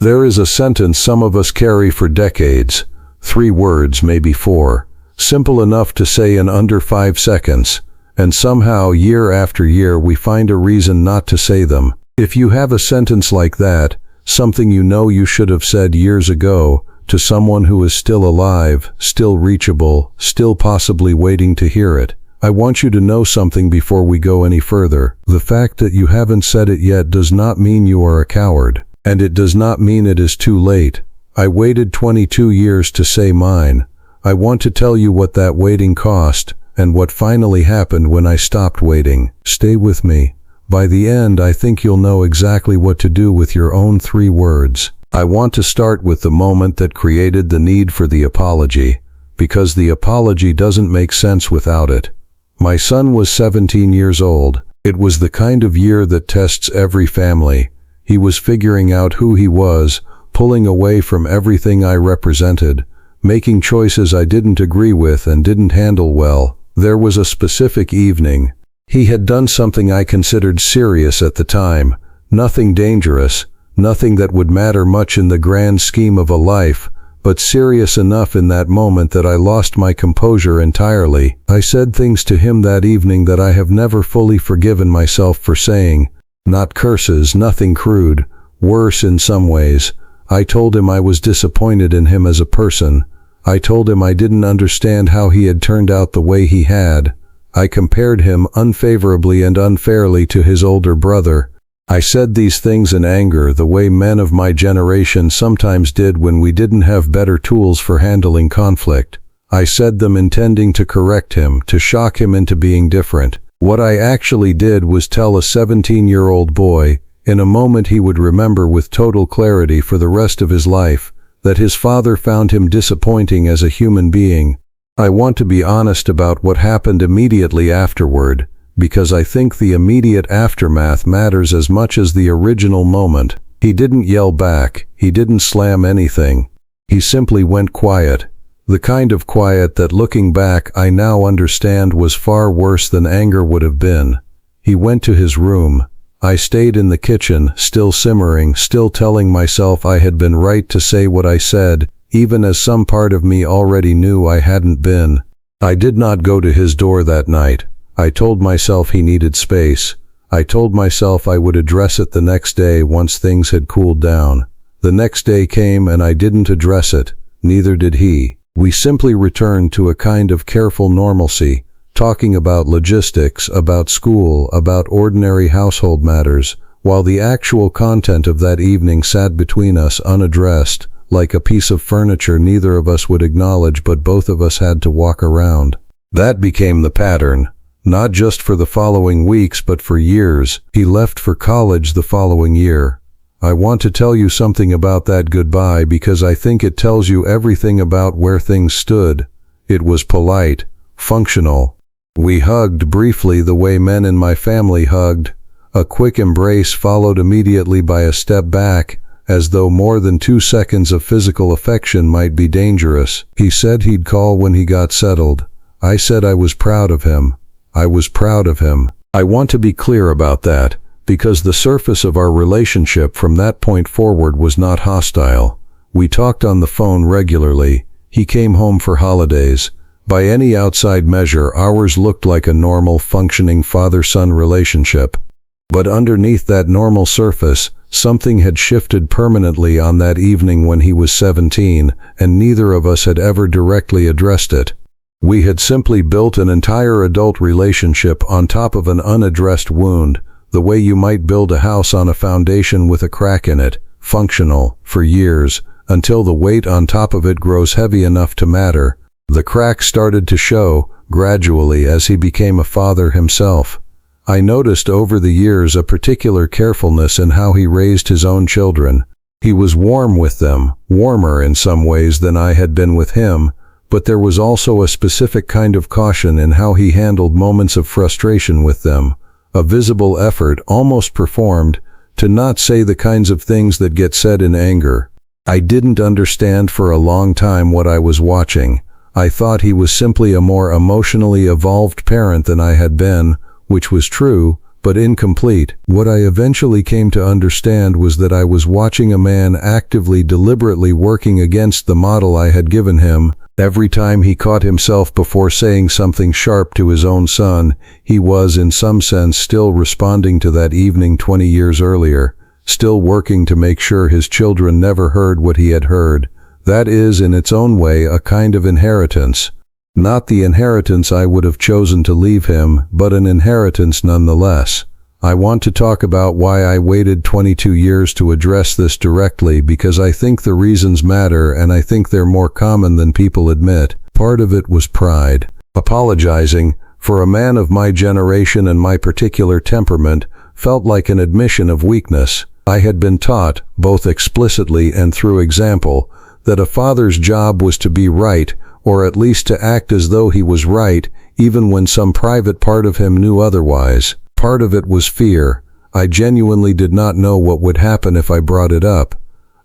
There is a sentence some of us carry for decades, 3 words, maybe 4, simple enough to say in under 5 seconds, and somehow year after year we find a reason not to say them. If you have a sentence like that, something you know you should have said years ago, to someone who is still alive, still reachable, still possibly waiting to hear it, I want you to know something before we go any further. The fact that you haven't said it yet does not mean you are a coward. And it does not mean it is too late. I waited 22 years to say mine. I want to tell you what that waiting cost, and what finally happened when I stopped waiting. Stay with me. By the end, I think you'll know exactly what to do with your own 3 words. I want to start with the moment that created the need for the apology, because the apology doesn't make sense without it. My son was 17 years old. It was the kind of year that tests every family. He was figuring out who he was, pulling away from everything I represented, making choices I didn't agree with and didn't handle well. There was a specific evening. He had done something I considered serious at the time, nothing dangerous, nothing that would matter much in the grand scheme of a life, but serious enough in that moment that I lost my composure entirely. I said things to him that evening that I have never fully forgiven myself for saying. Not curses, nothing crude, worse in some ways. I told him I was disappointed in him as a person. I told him I didn't understand how he had turned out the way he had. I compared him unfavorably and unfairly to his older brother. I said these things in anger, the way men of my generation sometimes did when we didn't have better tools for handling conflict. I said them intending to correct him, to shock him into being different. What I actually did was tell a 17-year-old boy, in a moment he would remember with total clarity for the rest of his life, that his father found him disappointing as a human being. I want to be honest about what happened immediately afterward, because I think the immediate aftermath matters as much as the original moment. He didn't yell back, he didn't slam anything. He simply went quiet. The kind of quiet that, looking back, I now understand was far worse than anger would have been. He went to his room. I stayed in the kitchen, still simmering, still telling myself I had been right to say what I said, even as some part of me already knew I hadn't been. I did not go to his door that night. I told myself he needed space. I told myself I would address it the next day once things had cooled down. The next day came and I didn't address it. Neither did he. We simply returned to a kind of careful normalcy, talking about logistics, about school, about ordinary household matters, while the actual content of that evening sat between us unaddressed, like a piece of furniture neither of us would acknowledge but both of us had to walk around. That became the pattern, not just for the following weeks but for years. He left for college the following year. I want to tell you something about that goodbye because I think it tells you everything about where things stood. It was polite, functional. We hugged briefly the way men in my family hugged. A quick embrace followed immediately by a step back, as though more than 2 seconds of physical affection might be dangerous. He said he'd call when he got settled. I said I was proud of him. I was proud of him. I want to be clear about that, because the surface of our relationship from that point forward was not hostile. We talked on the phone regularly. He came home for holidays. By any outside measure, ours looked like a normal, functioning father-son relationship. But underneath that normal surface, something had shifted permanently on that evening when he was 17, and neither of us had ever directly addressed it. We had simply built an entire adult relationship on top of an unaddressed wound, the way you might build a house on a foundation with a crack in it, functional, for years, until the weight on top of it grows heavy enough to matter. The crack started to show, gradually, as he became a father himself. I noticed over the years a particular carefulness in how he raised his own children. He was warm with them, warmer in some ways than I had been with him, but there was also a specific kind of caution in how he handled moments of frustration with them, a visible effort, almost performed, to not say the kinds of things that get said in anger. I didn't understand for a long time what I was watching. I thought he was simply a more emotionally evolved parent than I had been, which was true, but incomplete. What I eventually came to understand was that I was watching a man actively, deliberately working against the model I had given him. Every time he caught himself before saying something sharp to his own son, he was, in some sense, still responding to that evening 20 years earlier, still working to make sure his children never heard what he had heard. That is, in its own way, a kind of inheritance. Not the inheritance I would have chosen to leave him, but an inheritance nonetheless. I want to talk about why I waited 22 years to address this directly, because I think the reasons matter, and I think they're more common than people admit. Part of it was pride. Apologizing, for a man of my generation and my particular temperament, felt like an admission of weakness. I had been taught, both explicitly and through example, that a father's job was to be right, or at least to act as though he was right, even when some private part of him knew otherwise. Part of it was fear. I genuinely did not know what would happen if I brought it up.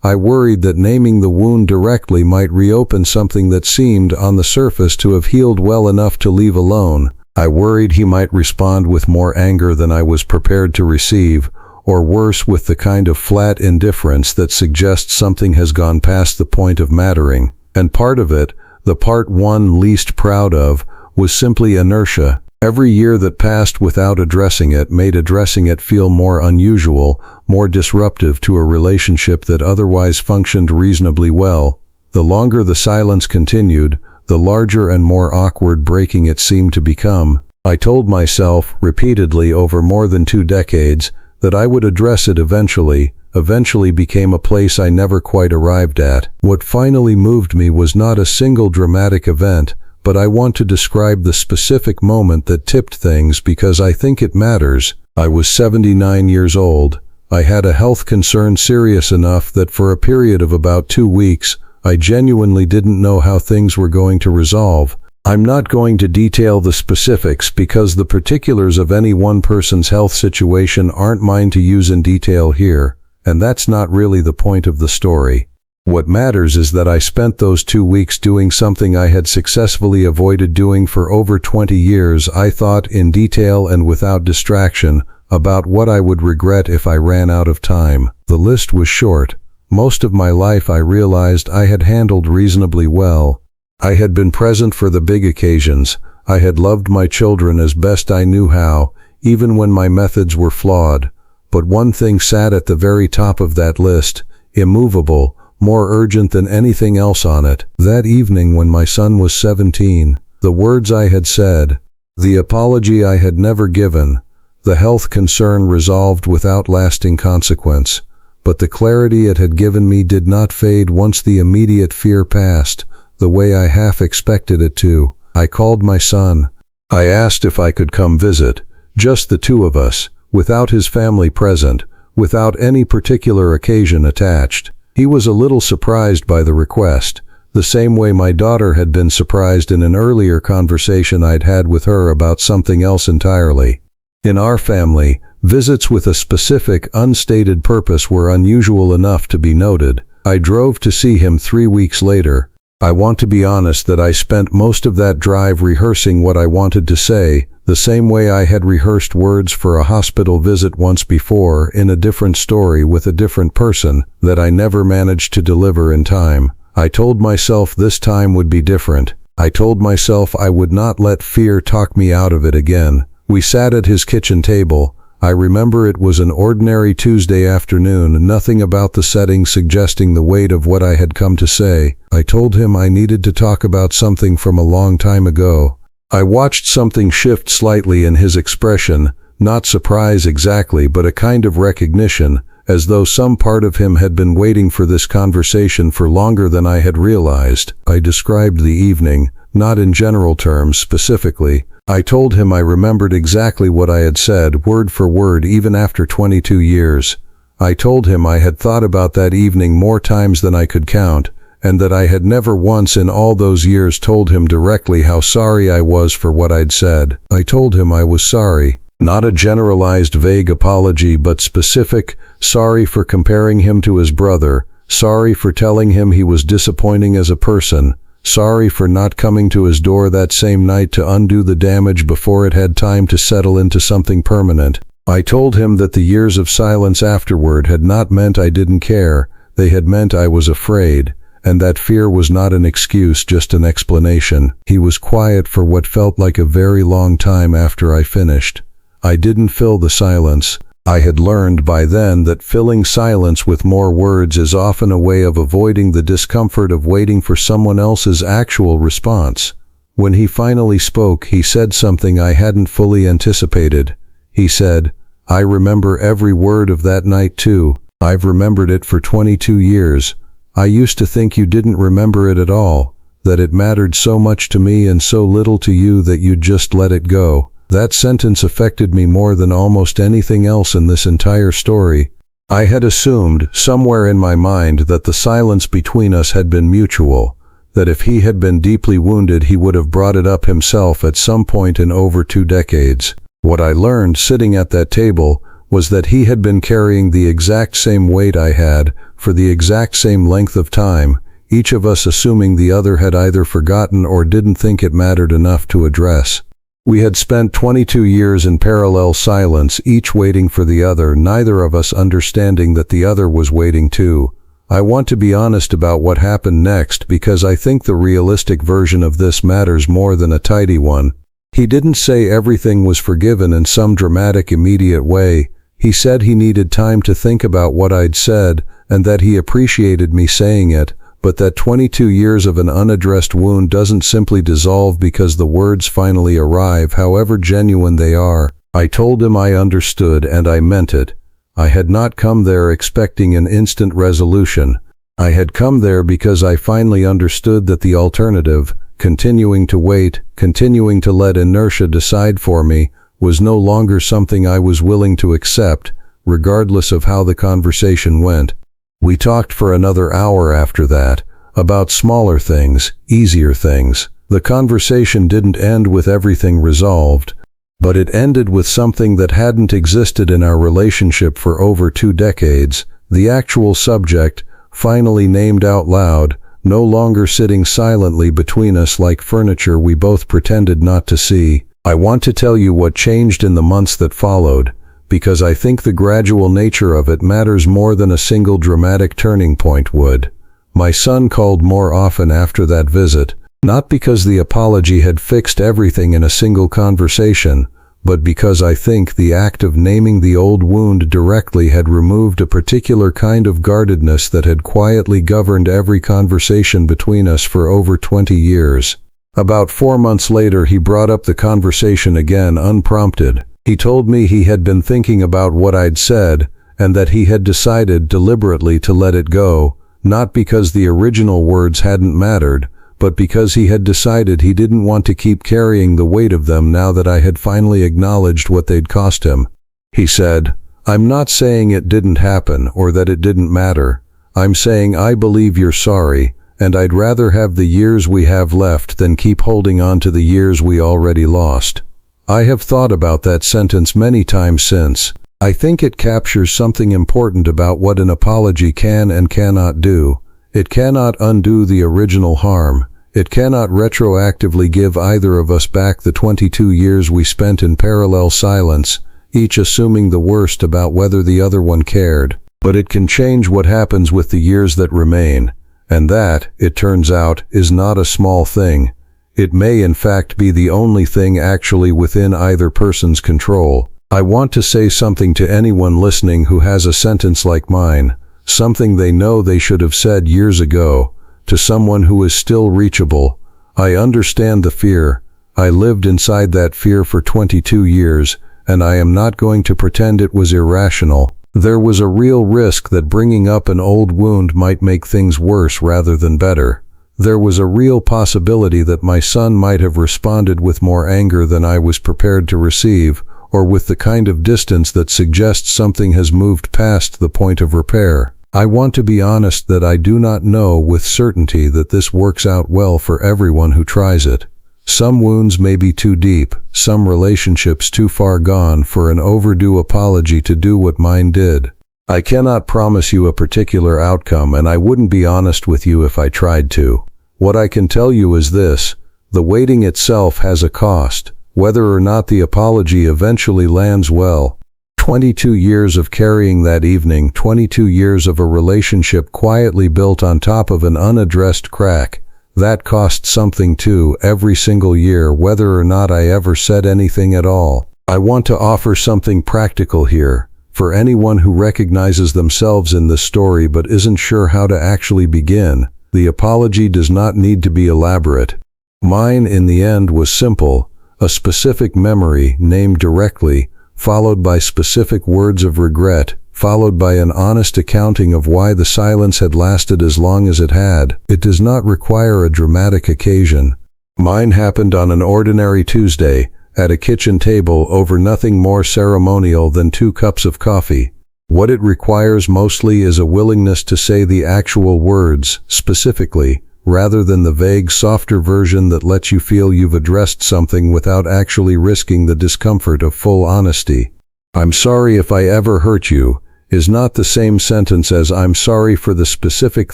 I worried that naming the wound directly might reopen something that seemed, on the surface, to have healed well enough to leave alone. I worried he might respond with more anger than I was prepared to receive, or worse, with the kind of flat indifference that suggests something has gone past the point of mattering. And part of it, the part one least proud of, was simply inertia. Every year that passed without addressing it made addressing it feel more unusual, more disruptive to a relationship that otherwise functioned reasonably well. The longer the silence continued, the larger and more awkward breaking it seemed to become. I told myself, repeatedly over more than 2 decades, that I would address it eventually. Eventually became a place I never quite arrived at. What finally moved me was not a single dramatic event, but I want to describe the specific moment that tipped things because I think it matters. I was 79 years old. I had a health concern serious enough that for a period of about 2 weeks, I genuinely didn't know how things were going to resolve. I'm not going to detail the specifics because the particulars of any one person's health situation aren't mine to use in detail here, and that's not really the point of the story. What matters is that I spent those 2 weeks doing something I had successfully avoided doing for over 20 years. I thought, in detail and without distraction, about what I would regret if I ran out of time. The list was short. Most of my life I realized I had handled reasonably well. I had been present for the big occasions. I had loved my children as best I knew how, even when my methods were flawed. But one thing sat at the very top of that list, immovable, more urgent than anything else on it. That evening when my son was 17, the words I had said, the apology I had never given, the health concern resolved without lasting consequence. But the clarity it had given me did not fade once the immediate fear passed, the way I half expected it to. I called my son. I asked if I could come visit, just the two of us, without his family present, without any particular occasion attached. He was a little surprised by the request, the same way my daughter had been surprised in an earlier conversation I'd had with her about something else entirely. In our family, visits with a specific, unstated purpose were unusual enough to be noted. I drove to see him 3 weeks later. I want to be honest that I spent most of that drive rehearsing what I wanted to say, the same way I had rehearsed words for a hospital visit once before, in a different story with a different person, that I never managed to deliver in time. I told myself this time would be different. I told myself I would not let fear talk me out of it again. We sat at his kitchen table. I remember it was an ordinary Tuesday afternoon, nothing about the setting suggesting the weight of what I had come to say. I told him I needed to talk about something from a long time ago. I watched something shift slightly in his expression, not surprise exactly, but a kind of recognition, as though some part of him had been waiting for this conversation for longer than I had realized. I described the evening, not in general terms specifically. I told him I remembered exactly what I had said, word for word, even after 22 years. I told him I had thought about that evening more times than I could count, and that I had never once in all those years told him directly how sorry I was for what I'd said. I told him I was sorry. Not a generalized vague apology, but specific, sorry for comparing him to his brother, sorry for telling him he was disappointing as a person, sorry for not coming to his door that same night to undo the damage before it had time to settle into something permanent. I told him that the years of silence afterward had not meant I didn't care, they had meant I was afraid, and that fear was not an excuse, just an explanation. He was quiet for what felt like a very long time after I finished. I didn't fill the silence. I had learned by then that filling silence with more words is often a way of avoiding the discomfort of waiting for someone else's actual response. When he finally spoke, he said something I hadn't fully anticipated. He said, "I remember every word of that night too. I've remembered it for 22 years. I used to think you didn't remember it at all, that it mattered so much to me and so little to you that you'd just let it go." That sentence affected me more than almost anything else in this entire story. I had assumed, somewhere in my mind, that the silence between us had been mutual, that if he had been deeply wounded he would have brought it up himself at some point in over 2 decades. What I learned sitting at that table was that he had been carrying the exact same weight I had, for the exact same length of time, each of us assuming the other had either forgotten or didn't think it mattered enough to address. We had spent 22 years in parallel silence, each waiting for the other, neither of us understanding that the other was waiting too. I want to be honest about what happened next because I think the realistic version of this matters more than a tidy one. He didn't say everything was forgiven in some dramatic, immediate way. He said he needed time to think about what I'd said and that he appreciated me saying it, but that 22 years of an unaddressed wound doesn't simply dissolve because the words finally arrive, however genuine they are. I told him I understood, and I meant it. I had not come there expecting an instant resolution. I had come there because I finally understood that the alternative, continuing to wait, continuing to let inertia decide for me, was no longer something I was willing to accept, regardless of how the conversation went. We talked for another hour after that, about smaller things, easier things. The conversation didn't end with everything resolved, but it ended with something that hadn't existed in our relationship for over 2 decades, the actual subject, finally named out loud, no longer sitting silently between us like furniture we both pretended not to see. I want to tell you what changed in the months that followed, because I think the gradual nature of it matters more than a single dramatic turning point would. My son called more often after that visit, not because the apology had fixed everything in a single conversation, but because I think the act of naming the old wound directly had removed a particular kind of guardedness that had quietly governed every conversation between us for over 20 years. About 4 months later, he brought up the conversation again, unprompted. He told me he had been thinking about what I'd said, and that he had decided deliberately to let it go, not because the original words hadn't mattered, but because he had decided he didn't want to keep carrying the weight of them now that I had finally acknowledged what they'd cost him. He said, "I'm not saying it didn't happen or that it didn't matter. I'm saying I believe you're sorry, and I'd rather have the years we have left than keep holding on to the years we already lost." I have thought about that sentence many times since. I think it captures something important about what an apology can and cannot do. It cannot undo the original harm. It cannot retroactively give either of us back the 22 years we spent in parallel silence, each assuming the worst about whether the other one cared. But it can change what happens with the years that remain. And that, it turns out, is not a small thing. It may in fact be the only thing actually within either person's control. I want to say something to anyone listening who has a sentence like mine, something they know they should have said years ago, to someone who is still reachable. I understand the fear. I lived inside that fear for 22 years, and I am not going to pretend it was irrational. There was a real risk that bringing up an old wound might make things worse rather than better. There was a real possibility that my son might have responded with more anger than I was prepared to receive, or with the kind of distance that suggests something has moved past the point of repair. I want to be honest that I do not know with certainty that this works out well for everyone who tries it. Some wounds may be too deep, some relationships too far gone for an overdue apology to do what mine did. I cannot promise you a particular outcome, and I wouldn't be honest with you if I tried to. What I can tell you is this: the waiting itself has a cost, whether or not the apology eventually lands well. 22 years of carrying that evening, 22 years of a relationship quietly built on top of an unaddressed crack. That cost something too, every single year, whether or not I ever said anything at all. I want to offer something practical here, for anyone who recognizes themselves in this story but isn't sure how to actually begin. The apology does not need to be elaborate. Mine, in the end, was simple: a specific memory, named directly, followed by specific words of regret, followed by an honest accounting of why the silence had lasted as long as it had. It does not require a dramatic occasion. Mine happened on an ordinary Tuesday, at a kitchen table, over nothing more ceremonial than 2 cups of coffee. What it requires mostly is a willingness to say the actual words, specifically, rather than the vague, softer version that lets you feel you've addressed something without actually risking the discomfort of full honesty. "I'm sorry if I ever hurt you" is not the same sentence as "I'm sorry for the specific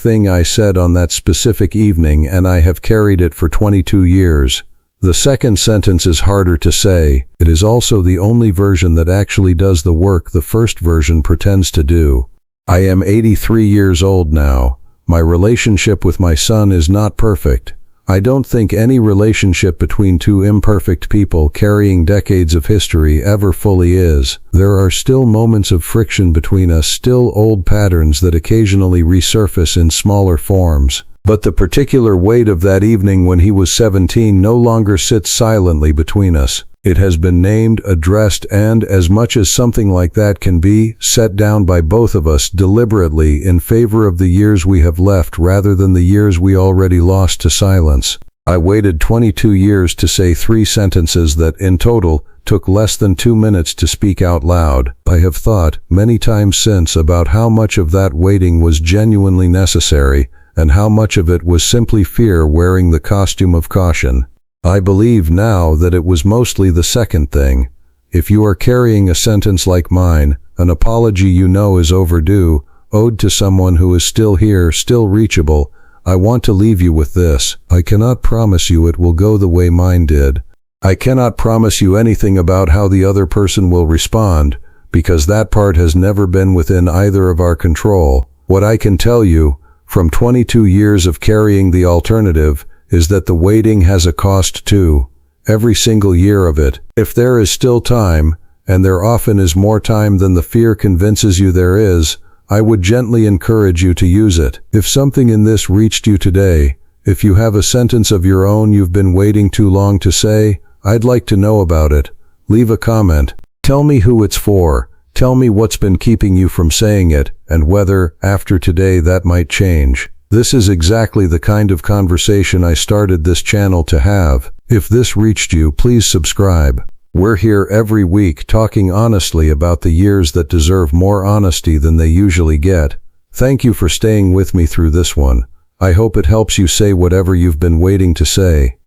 thing I said on that specific evening and I have carried it for 22 years. The second sentence is harder to say. It is also the only version that actually does the work the first version pretends to do. I am 83 years old now. My relationship with my son is not perfect. I don't think any relationship between 2 imperfect people carrying decades of history ever fully is. There are still moments of friction between us, still old patterns that occasionally resurface in smaller forms. But the particular weight of that evening when he was 17 no longer sits silently between us. It has been named, addressed, and, as much as something like that can be, set down by both of us deliberately in favor of the years we have left rather than the years we already lost to silence. I waited 22 years to say 3 sentences that, in total, took less than 2 minutes to speak out loud. I have thought, many times since, about how much of that waiting was genuinely necessary, and how much of it was simply fear wearing the costume of caution. I believe now that it was mostly the second thing. If you are carrying a sentence like mine, an apology you know is overdue, owed to someone who is still here, still reachable, I want to leave you with this. I cannot promise you it will go the way mine did. I cannot promise you anything about how the other person will respond, because that part has never been within either of our control. What I can tell you, from 22 years of carrying the alternative, is that the waiting has a cost too. Every single year of it. If there is still time, and there often is more time than the fear convinces you there is, I would gently encourage you to use it. If something in this reached you today, if you have a sentence of your own you've been waiting too long to say, I'd like to know about it. Leave a comment. Tell me who it's for. Tell me what's been keeping you from saying it, and whether, after today, that might change. This is exactly the kind of conversation I started this channel to have. If this reached you, please subscribe. We're here every week talking honestly about the years that deserve more honesty than they usually get. Thank you for staying with me through this one. I hope it helps you say whatever you've been waiting to say.